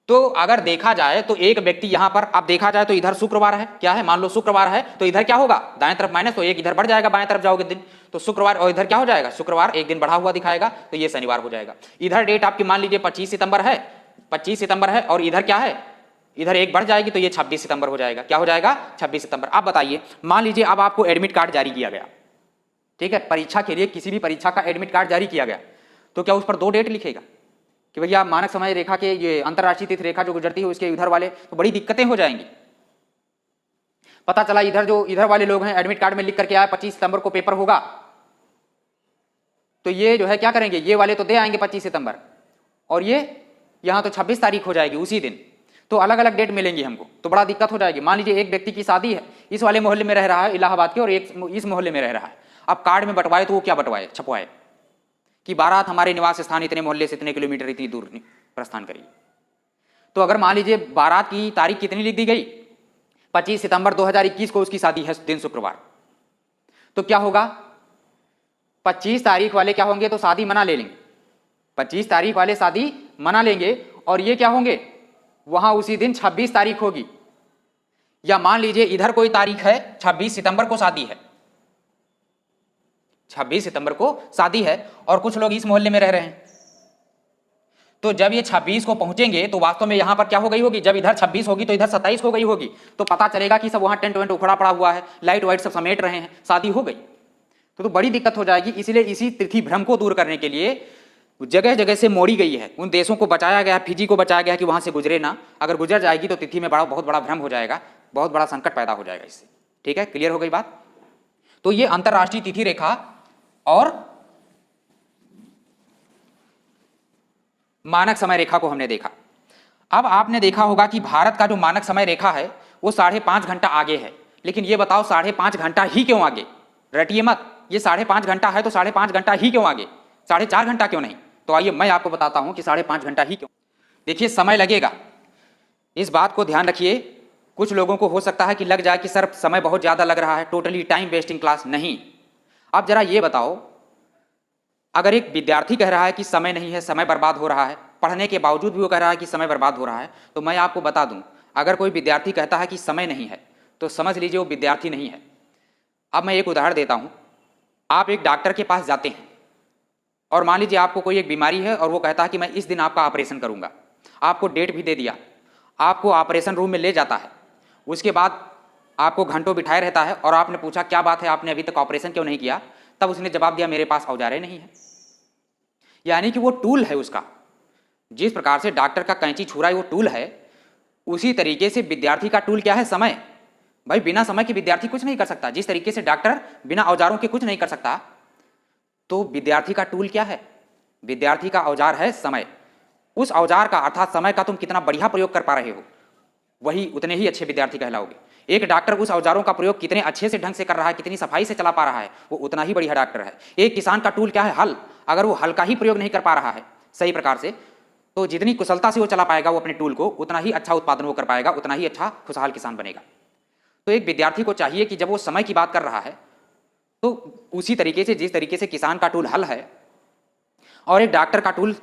तो अगर देखा जाए तो एक व्यक्ति यहां पर, अब देखा जाए तो इधर शुक्रवार है, क्या है? मान लो शुक्रवार है तो इधर क्या होगा? दाएं तरफ माइनस, तो एक इधर बढ़ जाएगा, बाएं तरफ जाओगे दिन, तो शुक्रवार, और इधर क्या हो जाएगा? शुक्रवार, एक दिन बढ़ा हुआ दिखाएगा, तो ये शनिवार हो जाएगा। इधर डेट आपकी मान लीजिए 25 सितंबर है, 25 सितंबर है, और इधर क्या है? इधर एक बढ़ जाएगी, तो ये 26 सितंबर हो जाएगा। क्या हो जाएगा? 26 सितंबर। अब बताइए, मान लीजिए अब आपको एडमिट कार्ड जारी किया गया, ठीक है, परीक्षा के लिए किसी भी परीक्षा का एडमिट कार्ड जारी किया गया, तो क्या उस पर 2 डेट लिखेगा कि भैया मानक समय रेखा के, ये अंतरराष्ट्रीय तिथि रेखा जो गुजरती है उसके इधर वाले, तो बड़ी दिक्कतें हो जाएंगी। पता चला इधर जो इधर वाले लोग हैं एडमिट कार्ड में लिख करके आए 25 सितंबर को पेपर होगा, तो ये जो है क्या करेंगे, ये वाले तो दे आएंगे 25 सितंबर, और ये यहां तो 26 तारीख हो जाएगी उसी दिन, तो अलग अलग डेट मिलेंगी हमको, तो बड़ा दिक्कत हो जाएगी। मान लीजिए एक व्यक्ति की शादी है, इस वाले मोहल्ले में रह रहा है इलाहाबाद के, और एक इस मोहल्ले में रह रहा है। अब कार्ड में बंटवाए तो वो क्या बंटवाए, छपवाए कि बारात हमारे निवास स्थान इतने मोहल्ले से इतने किलोमीटर इतनी दूर प्रस्थान करिए। तो अगर मान लीजिए बारात की तारीख कितनी लिख दी गई, 25 सितंबर 2021 को उसकी शादी है, दिन शुक्रवार, तो क्या होगा? 25 तारीख वाले क्या होंगे, तो शादी मना ले लेंगे, 25 तारीख वाले शादी मना लेंगे, और ये क्या होंगे, वहां उसी दिन 26 तारीख होगी। या मान लीजिए इधर कोई तारीख है, 26 सितंबर को शादी है, 26 सितंबर को शादी है, और कुछ लोग इस मोहल्ले में रह रहे हैं, तो जब ये 26 को पहुंचेंगे तो वास्तव में यहां पर क्या हो गई होगी, जब इधर 26 होगी तो इधर 27 हो गई होगी, तो पता चलेगा कि सब वहां टेंट वेंट उखड़ा पड़ा हुआ है, लाइट वाइट सब समेट रहे हैं, शादी हो गई, तो बड़ी दिक्कत हो जाएगी। इसलिए इसी तिथि भ्रम को दूर करने के लिए जगह जगह से मोड़ी गई है, उन देशों को बचाया गया, फिजी को बचाया गया कि वहां से गुजरे ना। अगर गुजर जाएगी तो तिथि में बहुत बड़ा भ्रम हो जाएगा, बहुत बड़ा संकट पैदा हो जाएगा इससे, ठीक है। क्लियर हो गई बात? तो ये अंतरराष्ट्रीय तिथि रेखा और मानक समय रेखा को हमने देखा। अब आपने देखा होगा कि भारत का जो मानक समय रेखा है वो 5.5 घंटा आगे है, लेकिन ये बताओ 5.5 घंटा ही क्यों आगे? रटिए मत, ये 5.5 घंटा है तो 5.5 घंटा ही क्यों आगे, 4.5 घंटा क्यों नहीं? तो आइए मैं आपको बताता हूं कि 5.5 घंटा ही क्यों। देखिए समय लगेगा, इस बात को ध्यान रखिए। कुछ लोगों को हो सकता है कि लग जाए कि सर समय बहुत ज़्यादा लग रहा है, टोटली टाइम वेस्टिंग क्लास। नहीं, आप जरा ये बताओ, अगर एक विद्यार्थी कह रहा है कि समय नहीं है, समय बर्बाद हो रहा है, पढ़ने के बावजूद भी वो कह रहा है कि समय बर्बाद हो रहा है, तो मैं आपको बता दूं, अगर कोई विद्यार्थी कहता है कि समय नहीं है तो समझ लीजिए वो विद्यार्थी नहीं है। अब मैं एक उदाहरण देता हूं। आप एक डॉक्टर के पास जाते हैं और मान लीजिए आपको कोई एक बीमारी है और वो कहता है कि मैं इस दिन आपका ऑपरेशन करूंगा, आपको डेट भी दे दिया, आपको ऑपरेशन रूम में ले जाता है, उसके बाद आपको घंटों बिठाए रहता है और आपने पूछा क्या बात है, आपने अभी तक ऑपरेशन क्यों नहीं किया? तब उसने जवाब दिया मेरे पास औजारें नहीं है। यानी कि वो टूल है उसका। जिस प्रकार से डॉक्टर का कैंची छुरा है वो टूल है, उसी तरीके से विद्यार्थी का टूल क्या है? समय। भाई बिना समय के विद्यार्थी कुछ नहीं कर सकता। जिस तरीके से डॉक्टर बिना औजारों के कुछ नहीं कर सकता, तो विद्यार्थी का टूल क्या है? विद्यार्थी का औजार है समय। उस औजार का अर्थात समय का तुम कितना बढ़िया प्रयोग कर पा रहे हो, वही उतने ही अच्छे विद्यार्थी कहलाओगे। एक डॉक्टर उस औजारों का प्रयोग कितने अच्छे से ढंग से कर रहा है, कितनी सफाई से चला पा रहा है, वो उतना ही बढ़िया डॉक्टर है। एक किसान का टूल क्या है? हल। अगर वो हल का ही प्रयोग नहीं कर पा रहा है सही प्रकार से, तो जितनी कुशलता से वो चला पाएगा वो अपने टूल को, उतना ही अच्छा उत्पादन वो कर पाएगा, उतना ही अच्छा खुशहाल किसान बनेगा। तो एक विद्यार्थी को चाहिए कि जब वो समय की बात कर रहा है तो उसी तरीके से, जिस तरीके से किसान का टूल हल है और एक डॉक्टर का टूल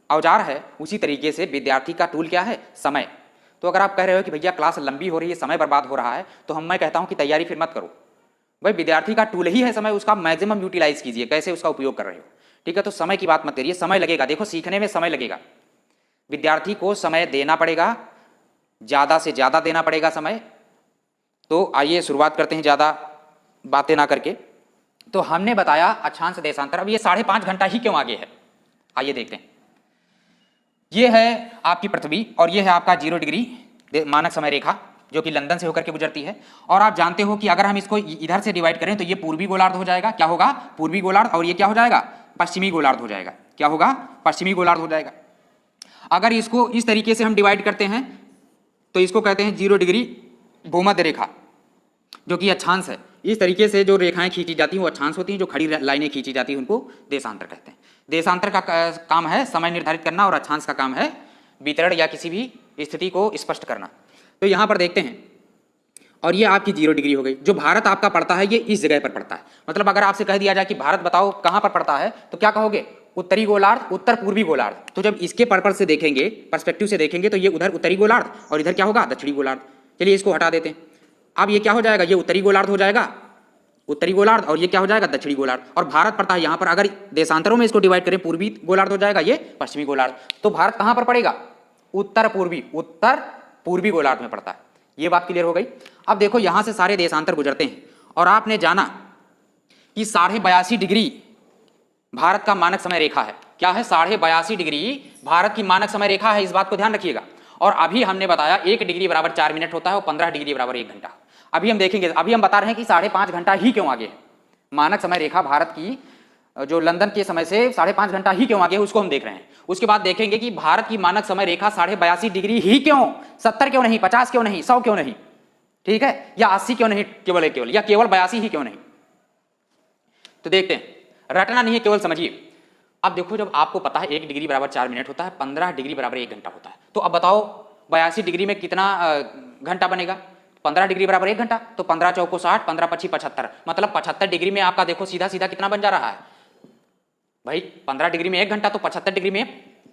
औजार है, उसी तरीके से विद्यार्थी का टूल क्या है? समय। तो अगर आप कह रहे हो कि भैया क्लास लंबी हो रही है, समय बर्बाद हो रहा है, तो मैं कहता हूं कि तैयारी फिर मत करो। भाई विद्यार्थी का टूल ही है समय, उसका मैक्सिमम यूटिलाइज कीजिए, कैसे उसका उपयोग कर रहे हो। ठीक है, तो समय की बात मत करिए, समय लगेगा। देखो सीखने में समय लगेगा, विद्यार्थी को समय देना पड़ेगा, ज़्यादा से ज़्यादा देना पड़ेगा समय। तो आइए शुरुआत करते हैं ज़्यादा बातें ना करके। तो हमने बताया अक्षांश देशांतर। अब ये 5.5 घंटा ही क्यों आगे है, आइए देखते हैं। ये है आपकी पृथ्वी और ये है आपका 0 डिग्री मानक समय रेखा, जो कि लंदन से होकर के गुजरती है। और आप जानते हो कि अगर हम इसको इधर से डिवाइड करें तो ये पूर्वी गोलार्ध हो जाएगा। क्या होगा? पूर्वी गोलार्ध। और ये क्या हो जाएगा? पश्चिमी गोलार्ध हो जाएगा। क्या होगा? पश्चिमी गोलार्ध हो जाएगा। अगर इसको इस तरीके से हम डिवाइड करते हैं तो इसको कहते हैं 0 डिग्री भूमध्य रेखा, जो कि अक्षांश है। इस तरीके से जो रेखाएं खींची जाती हैं वो अक्षांश होती हैं, जो खड़ी लाइनें खींची जाती हैं उनको देशांतर कहते हैं। देशांतर का काम है समय निर्धारित करना और अक्षांश का काम है वितरण या किसी भी स्थिति को स्पष्ट करना। तो यहाँ पर देखते हैं, और ये आपकी 0 डिग्री हो गई। जो भारत आपका पड़ता है ये इस जगह पर पड़ता है। मतलब अगर आपसे कह दिया जाए कि भारत बताओ कहाँ पर पड़ता है, तो क्या कहोगे? उत्तरी गोलार्ध, उत्तर पूर्वी गोलार्ध। तो जब इसके पर्पज से देखेंगे, पर्सपेक्टिव से देखेंगे, तो ये उधर उत्तरी गोलार्ध और इधर क्या होगा? दक्षिणी गोलार्ध। चलिए इसको हटा देते हैं। अब ये क्या हो जाएगा? ये उत्तरी गोलार्ध हो जाएगा, उत्तरी गोलार्ध, और ये क्या हो जाएगा? दक्षिणी गोलार्ध। और भारत पड़ता है यहाँ पर। अगर देशांतरों में इसको डिवाइड करें, पूर्वी गोलार्ध हो जाएगा, ये पश्चिमी गोलार्ध। तो भारत कहाँ पर पड़ेगा? उत्तर पूर्वी गोलार्ध में पड़ता है। ये बात क्लियर हो गई। अब देखो यहां से सारे देशांतर गुजरते हैं और आपने जाना कि 82.5 डिग्री भारत का मानक समय रेखा है। क्या है? 82.5 डिग्री भारत की मानक समय रेखा है। इस बात को ध्यान रखिएगा। और अभी हमने बताया 1 डिग्री बराबर 4 मिनट होता है और 15 डिग्री बराबर 1 घंटा। अभी हम देखेंगे, अभी हम बता रहे हैं कि 5.5 घंटा ही क्यों आगे है। मानक समय रेखा भारत की जो लंदन के समय से 5.5 घंटा ही क्यों आगे है, उसको हम देख रहे हैं। उसके बाद देखेंगे कि भारत की मानक समय रेखा 82.5 डिग्री ही क्यों, 70 क्यों नहीं, 50 क्यों नहीं, 100 क्यों नहीं, ठीक है, या 80 क्यों नहीं, केवल या केवल 82 ही क्यों नहीं। तो देखते हैं, रटना नहीं है, केवल समझिए। अब देखो, जब आपको पता है 1 डिग्री बराबर 4 मिनट होता है, 15 डिग्री बराबर 1 घंटा होता है, तो अब बताओ 82 डिग्री में कितना घंटा बनेगा? 15 डिग्री बराबर 1 घंटा, तो 15 चौको 60, 15 पच्ची 75, मतलब 75 डिग्री में आपका देखो सीधा सीधा कितना बन जा रहा है भाई? 15 डिग्री में 1 घंटा, तो 75 डिग्री में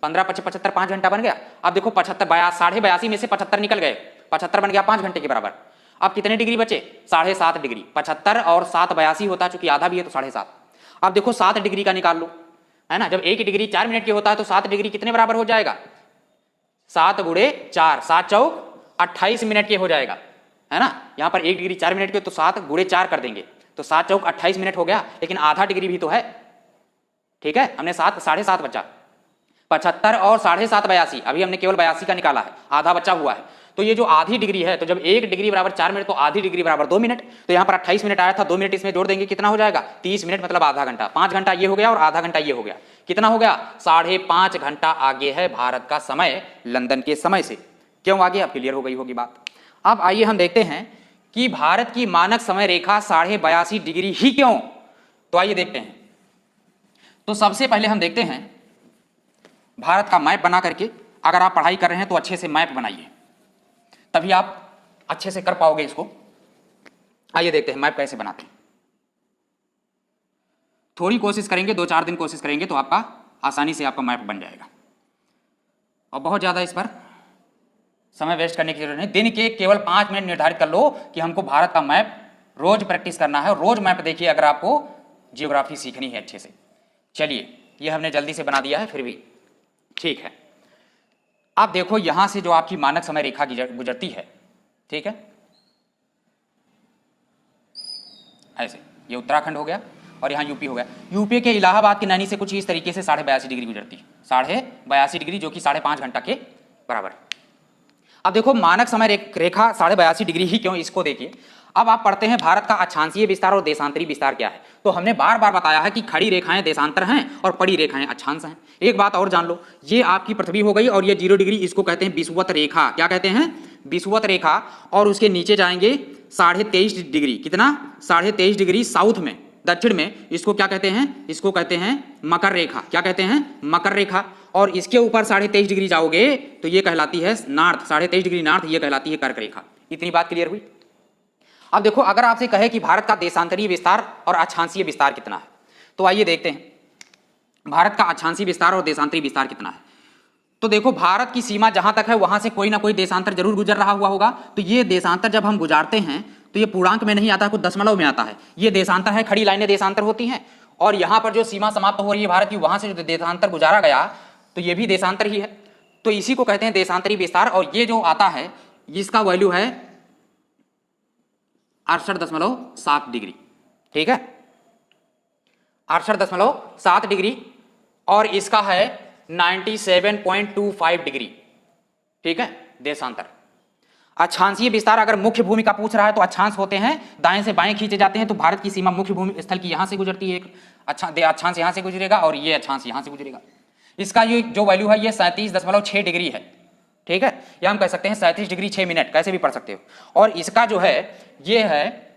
15 पच्ची 75, 5 घंटा बन गया। अब देखो 82 में से 75 निकल गए, 75 बन गया 5 घंटे के बराबर। अब कितने डिग्री बचे? 7.5 डिग्री। 75 और 7 82 होता है, चूंकि आधा भी है तो 7.5। अब देखो 7 डिग्री का निकाल लो, है ना। जब 1 डिग्री 4 मिनट की होता है तो 7 डिग्री कितने बराबर हो जाएगा? 7 गुणे 4, 7 चौक 28 मिनट के हो जाएगा, है ना। यहाँ पर 1 डिग्री 4 मिनट के, तो 7 गुणे 4 कर देंगे तो 7 चौक 28 मिनट हो गया। लेकिन आधा डिग्री भी तो है, ठीक है। हमने 7.5 बचा, 75 और 7.5 82, अभी हमने केवल 82 का निकाला है, आधा बचा हुआ है। तो ये जो आधी डिग्री है, तो जब 1 डिग्री बराबर 4 मिनट, तो आधी डिग्री बराबर 2 मिनट। तो यहाँ पर 28 मिनट आया था, 2 मिनट इसमें जोड़ देंगे, कितना हो जाएगा? 30 मिनट, मतलब आधा घंटा। 5 घंटा ये हो गया और आधा घंटा ये हो गया, कितना हो गया? 5.5 घंटा आगे है भारत का समय लंदन के समय से। क्यों आगे? अब क्लियर हो गई होगी बात। अब आइए हम देखते हैं कि भारत की मानक समय रेखा 82.5 डिग्री ही क्यों। तो आइए देखते हैं। तो सबसे पहले हम देखते हैं भारत का मैप बना करके अगर आप पढ़ाई कर रहे हैं तो अच्छे से मैप बनाइए, तभी आप अच्छे से कर पाओगे इसको। आइए देखते हैं मैप कैसे बनाते हैं। थोड़ी कोशिश करेंगे, 2-4 दिन कोशिश करेंगे तो आपका आसानी से आपका मैप बन जाएगा। और बहुत ज़्यादा इस पर समय वेस्ट करने की जरूरत नहीं। दिन के केवल 5 मिनट निर्धारित कर लो कि हमको भारत का मैप रोज प्रैक्टिस करना है। रोज मैप देखिए अगर आपको जियोग्राफी सीखनी है अच्छे से। चलिए, ये हमने जल्दी से बना दिया है, फिर भी ठीक है। आप देखो यहां से जो आपकी मानक समय रेखा गुजरती है, ठीक है, ऐसे ये उत्तराखंड हो गया और यहाँ यूपी हो गया। यूपी के इलाहाबाद के नैनी से कुछ इस तरीके से 82.5 डिग्री गुजरती है, 82.5 डिग्री, जो कि 5.5 घंटा के बराबर है। अब देखो मानक समय रेखा 82.5 डिग्री ही क्यों, इसको देखिए। अब आप पढ़ते हैं भारत का अक्षांशीय विस्तार और देशांतरी विस्तार क्या है, तो हमने बार बार बताया है कि खड़ी रेखाएं देशांतर हैं और पड़ी रेखाएं अक्षांश हैं। एक बात और जान लो, ये आपकी पृथ्वी हो गई और ये 0 डिग्री, इसको कहते हैं विषुवत रेखा। क्या कहते हैं? विषुवत रेखा। और उसके नीचे जाएंगे 23.5 डिग्री, कितना? 23.5 डिग्री साउथ में, दक्षिण में, इसको क्या कहते हैं? इसको कहते हैं मकर रेखा। क्या कहते हैं? मकर रेखा। और इसके ऊपर 23.5 डिग्री जाओगे तो ये कहलाती है नॉर्थ, 23.5 डिग्री नॉर्थ, ये कहलाती है कर्क रेखा। इतनी बात क्लियर हुई? अब देखो अगर आपसे कहे कि भारत का देशांतरीय विस्तार और अक्षांशीय विस्तार कितना है, तो आइए देखते हैं भारत का अक्षांशीय विस्तार और देशांतरीय विस्तार कितना है। तो देखो भारत की सीमा जहां तक है वहां से कोई ना कोई देशांतर जरूर गुजर रहा हुआ होगा। तो ये देशांतर जब हम गुजारते हैं तो ये पूर्णांक में नहीं आता, कुछ दशमलव में आता है। ये देशांतर है, खड़ी लाइनें देशांतर होती हैं। और यहां पर जो सीमा समाप्त हो रही है भारत की, वहां से जो देशांतर गुजारा गया तो ये भी देशांतर ही है। तो इसी को कहते हैं देशांतरीय विस्तार। और ये जो आता है इसका वैल्यू है 68.7 डिग्री, ठीक है, 68.7 डिग्री। और इसका है 97.25 डिग्री, ठीक है, देशांतर। अक्षांशीय विस्तार अगर मुख्य भूमि का पूछ रहा है तो अक्षांश होते हैं, दाएं से बाएं खींचे जाते हैं। तो भारत की सीमा मुख्य भूमि स्थल की यहां से गुजरती है, अक्षांश यहां से गुजरेगा और ये अक्षांश यहां से गुजरेगा। इसका ये जो वैल्यू है ये 37.6 डिग्री है, ठीक है, या हम कह सकते हैं 37 डिग्री 6 मिनट, कैसे भी पढ़ सकते हो। और इसका जो है ये है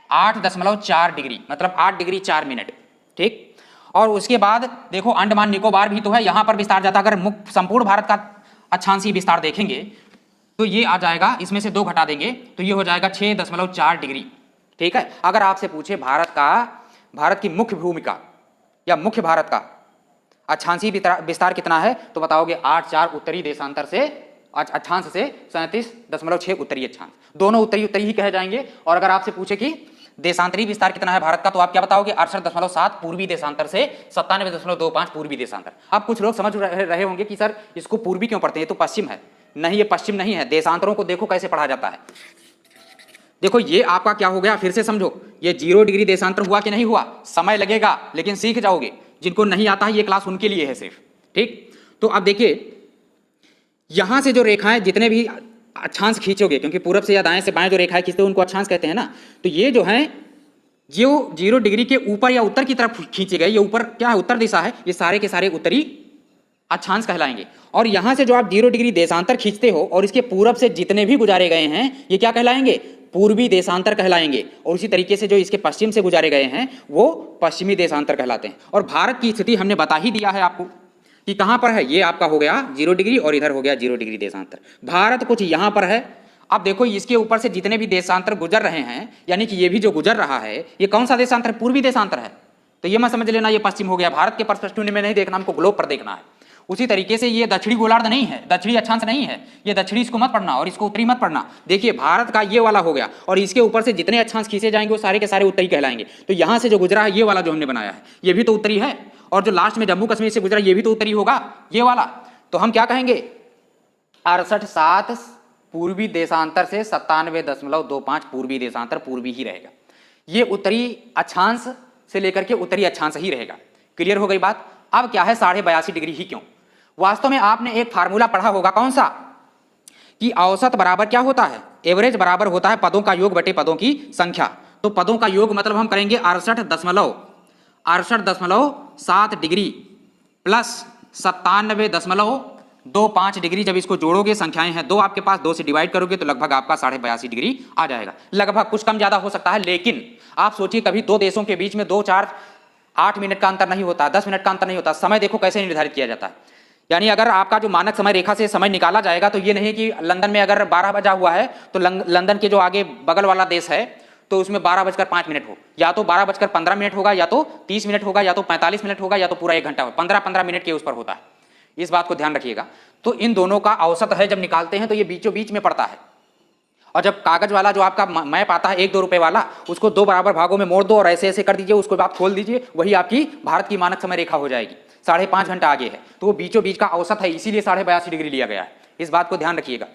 8.4 डिग्री, मतलब 8 डिग्री 4 मिनट, ठीक। और उसके बाद देखो अंडमान निकोबार भी तो है, यहां पर विस्तार जाता है। अगर संपूर्ण भारत का अक्षांशीय विस्तार देखेंगे तो ये आ जाएगा, इसमें से 2 घटा देंगे तो ये हो जाएगा 6.4 डिग्री, ठीक है। अगर आपसे पूछे भारत की मुख्य भूमिका या मुख्य भारत का अक्षांशीय विस्तार कितना है, तो बताओगे 8.4 उत्तरी देशांतर से अक्षांश से 37.6 उत्तरी अक्षांश, दोनों उत्तरी उत्तरी ही कहे जाएंगे। और अगर आपसे पूछे कि देशांतरी विस्तार कितना है भारत का, तो आप क्या बताओगे? 68.7 पूर्वी देशांतर से 97.25 पूर्वी देशांतर। अब कुछ लोग समझ रहे होंगे कि सर इसको पूर्वी क्यों पढ़ते हैं, तो पश्चिम है। नहीं, ये पश्चिम नहीं है। देशांतरों को देखो कैसे पढ़ा जाता है। देखो ये आपका क्या हो गया, फिर से समझो, ये 0 डिग्री देशांतर हुआ कि नहीं हुआ? समय लगेगा लेकिन सीख जाओगे। जिनको नहीं आता है ये क्लास उनके लिए है सिर्फ, ठीक। तो अब देखिए यहां से जो रेखाएं जितने भी अक्षांश खींचोगे, क्योंकि पूरब से या दाएं से बाएं जो रेखाएं खींचते हैं उनको अक्षांश कहते हैं ना, तो ये जो है जो 0 डिग्री के ऊपर या उत्तर की तरफ खींचे गए, ये ऊपर क्या है, उत्तर दिशा है, ये सारे के सारे उत्तरी अक्षांश कहलाएंगे। और यहां से जो आप 0 डिग्री देशांतर खींचते हो और इसके पूरब से जितने भी गुजारे गए हैं ये क्या कहलाएंगे? पूर्वी देशांतर कहलाएंगे। और उसी तरीके से जो इसके पश्चिम से गुजारे गए हैं वो पश्चिमी देशांतर कहलाते हैं। और भारत की स्थिति हमने बता ही दिया है आपको कि कहां पर है। ये आपका हो गया 0 डिग्री और इधर हो गया 0 डिग्री देशांतर। भारत कुछ यहां पर है। अब देखो इसके ऊपर से जितने भी देशांतर गुजर रहे हैं, यानी कि ये भी जो गुजर रहा है ये कौन सा देशांतर है? पूर्वी देशांतर है। तो ये मत समझ लेना ये पश्चिम हो गया। भारत के पर्सपेक्टिव में नहीं देखना, हमको ग्लोब पर देखना है। उसी तरीके से ये दक्षिणी गोलार्ध नहीं है, दक्षिणी अक्षांश नहीं है, ये दक्षिणी इसको मत पढ़ना और इसको उत्तरी मत पढ़ना। देखिए भारत का ये वाला हो गया और इसके ऊपर से जितने अक्षांश खींचे जाएंगे वो सारे के सारे उत्तरी कहलाएंगे। तो यहां से जो गुजरा है ये वाला जो हमने बनाया है ये भी तो उत्तरी है। और जो लास्ट में जम्मू कश्मीर से गुजरा ये भी तो उत्तरी होगा, ये वाला। तो हम क्या कहेंगे? 68.7 पूर्वी देशांतर से 97.25 पूर्वी देशांतर पूर्वी ही रहेगा। ये उत्तरी अक्षांश से लेकर के उत्तरी अक्षांश ही रहेगा। क्लियर हो गई बात? अब क्या है 82.5 डिग्री ही क्यों? वास्तव में आपने एक फार्मूला पढ़ा होगा, कौन सा, कि औसत बराबर क्या होता है? एवरेज बराबर होता है पदों का योग बटे पदों की संख्या। तो पदों का योग मतलब हम करेंगे 68.7 डिग्री प्लस 97.25 डिग्री। जब इसको जोड़ोगे, संख्याएं हैं 2 आपके पास, 2 से डिवाइड करोगे तो लगभग आपका 82.5 डिग्री आ जाएगा। लगभग, कुछ कम ज्यादा हो सकता है, लेकिन आप सोचिए कभी 2 देशों के बीच में 2, 4, 8 मिनट का अंतर नहीं होता, 10 मिनट का अंतर नहीं होता। समय देखो कैसे निर्धारित किया जाता है। यानी अगर आपका जो मानक समय रेखा से समय निकाला जाएगा तो ये नहीं कि लंदन में अगर 12 बजा हुआ है तो लंदन के जो आगे बगल वाला देश है तो उसमें 12:05 हो, या तो 12:15 होगा, या तो 30 मिनट होगा, या तो 45 मिनट होगा, या तो पूरा 1 घंटा होगा। 15-15 मिनट के उस पर होता है, इस बात को ध्यान रखिएगा। तो इन दोनों का औसत है, जब निकालते हैं तो ये बीचों बीच में पड़ता है। और जब कागज वाला जो आपका मैप आता है 1-2 रुपए वाला, उसको 2 बराबर भागों में मोड़ दो और ऐसे ऐसे कर दीजिए, उसको आप खोल दीजिए, वही आपकी भारत की मानक समय रेखा हो जाएगी। 5.5 घंटा आगे है, तो वो बीचों बीच का औसत है, इसीलिए 82.5 डिग्री लिया गया है। इस बात को ध्यान रखिएगा।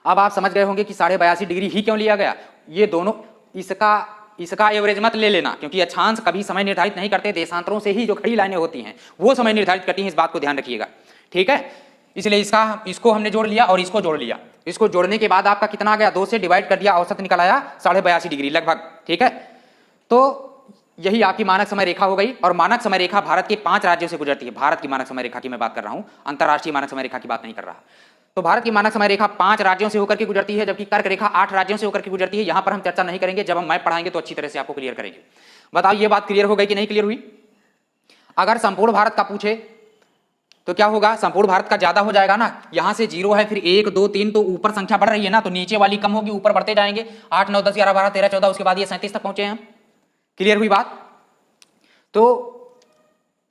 अब आप समझ गए होंगे कि 82.5 डिग्री ही क्यों लिया गया। ये दोनों, इसका एवरेज मत ले लेना, क्योंकि अक्षांश कभी समय निर्धारित नहीं करते, देशांतरों से ही जो खड़ी लाइनें होती हैं वो समय निर्धारित करती हैं। इस बात को ध्यान रखिएगा, ठीक है। इसलिए इसको हमने जोड़ लिया और इसको जोड़ लिया। इसको जोड़ने के बाद आपका कितना आ गया, 2 से डिवाइड कर दिया, औसत निकल आया 82.5 डिग्री लगभग, ठीक है। तो यही आपकी मानक समय रेखा हो गई। और मानक समय रेखा भारत के 5 राज्यों से गुजरती है। भारत की मानक समय रेखा की मैं बात कर रहा हूं, अंतरराष्ट्रीय मानक समय रेखा की बात नहीं कर रहा। तो भारत की मानक समय रेखा 5 राज्यों से होकर के गुजरती है, जबकि कर्क रेखा 8 राज्यों से होकर के गुजरती है। यहां पर हम चर्चा नहीं करेंगे, जब हम मैप पढ़ाएंगे तो अच्छी तरह से आपको क्लियर करेंगे। बताओ ये बात क्लियर हो गई कि नहीं क्लियर हुई। अगर संपूर्ण भारत का पूछे तो क्या होगा, संपूर्ण भारत का ज्यादा हो जाएगा ना, यहां से 0 है, फिर 1 2 3, तो ऊपर संख्या बढ़ रही है ना, तो नीचे वाली कम होगी, ऊपर बढ़ते जाएंगे। 8 9 10 11 12 13 14, उसके बाद ये 37 तक पहुंचे हम। क्लियर हुई बात। तो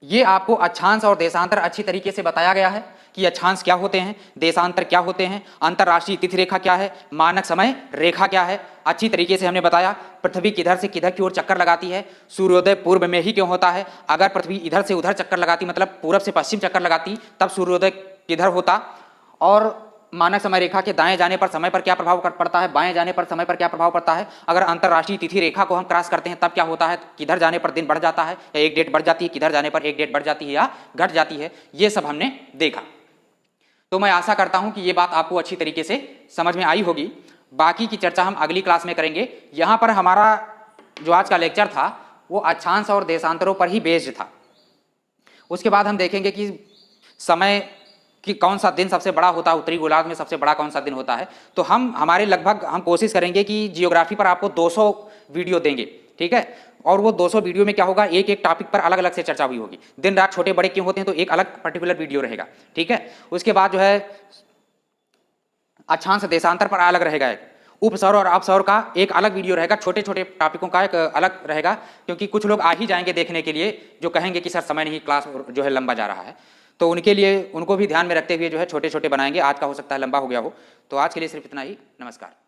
ये आपको अक्षांश और देशांतर अच्छी तरीके से बताया गया है कि अक्षांश क्या होते हैं, देशांतर क्या होते हैं, अंतरराष्ट्रीय तिथि रेखा क्या है, मानक समय रेखा क्या है, अच्छी तरीके से हमने बताया। पृथ्वी किधर से किधर की ओर चक्कर लगाती है, सूर्योदय पूर्व में ही क्यों होता है। अगर पृथ्वी इधर से उधर चक्कर लगाती, मतलब पूरब से पश्चिम चक्कर लगाती, तब सूर्योदय किधर होता। और मानक समय रेखा के दाएं जाने पर समय पर क्या प्रभाव पड़ता है, बाएं जाने पर समय पर क्या प्रभाव पड़ता है। अगर अंतरराष्ट्रीय तिथि रेखा को हम क्रॉस करते हैं तब क्या होता है, किधर जाने पर दिन बढ़ जाता है या एक डेट बढ़ जाती है, किधर जाने पर एक डेट बढ़ जाती है या घट जाती है, ये सब हमने देखा। तो मैं आशा करता हूं कि ये बात आपको अच्छी तरीके से समझ में आई होगी। बाकी की चर्चा हम अगली क्लास में करेंगे। यहाँ पर हमारा जो आज का लेक्चर था वो अक्षांश और देशांतरों पर ही बेस्ड था। उसके बाद हम देखेंगे कि समय कि कौन सा दिन सबसे बड़ा होता है, उत्तरी गोलार्ध में सबसे बड़ा कौन सा दिन होता है। तो हमारे लगभग हम कोशिश करेंगे कि जियोग्राफी पर आपको 200 वीडियो देंगे, ठीक है। और वो 200 वीडियो में क्या होगा, एक एक टॉपिक पर अलग अलग से चर्चा हुई होगी। दिन रात छोटे बड़े क्यों होते हैं, तो एक अलग पर्टिकुलर वीडियो रहेगा, ठीक है। उसके बाद जो है अक्षांश देशांतर पर अलग रहेगा, उपसौर और अपसौर का एक अलग वीडियो रहेगा, छोटे छोटे टॉपिकों का एक अलग रहेगा। क्योंकि कुछ लोग आ ही जाएंगे देखने के लिए जो कहेंगे कि सर समय नहीं, क्लास जो है लंबा जा रहा है, तो उनके लिए उनको भी ध्यान में रखते हुए जो है छोटे छोटे बनाएंगे। आज का हो सकता है लंबा हो गया हो। तो आज के लिए सिर्फ इतना ही। नमस्कार।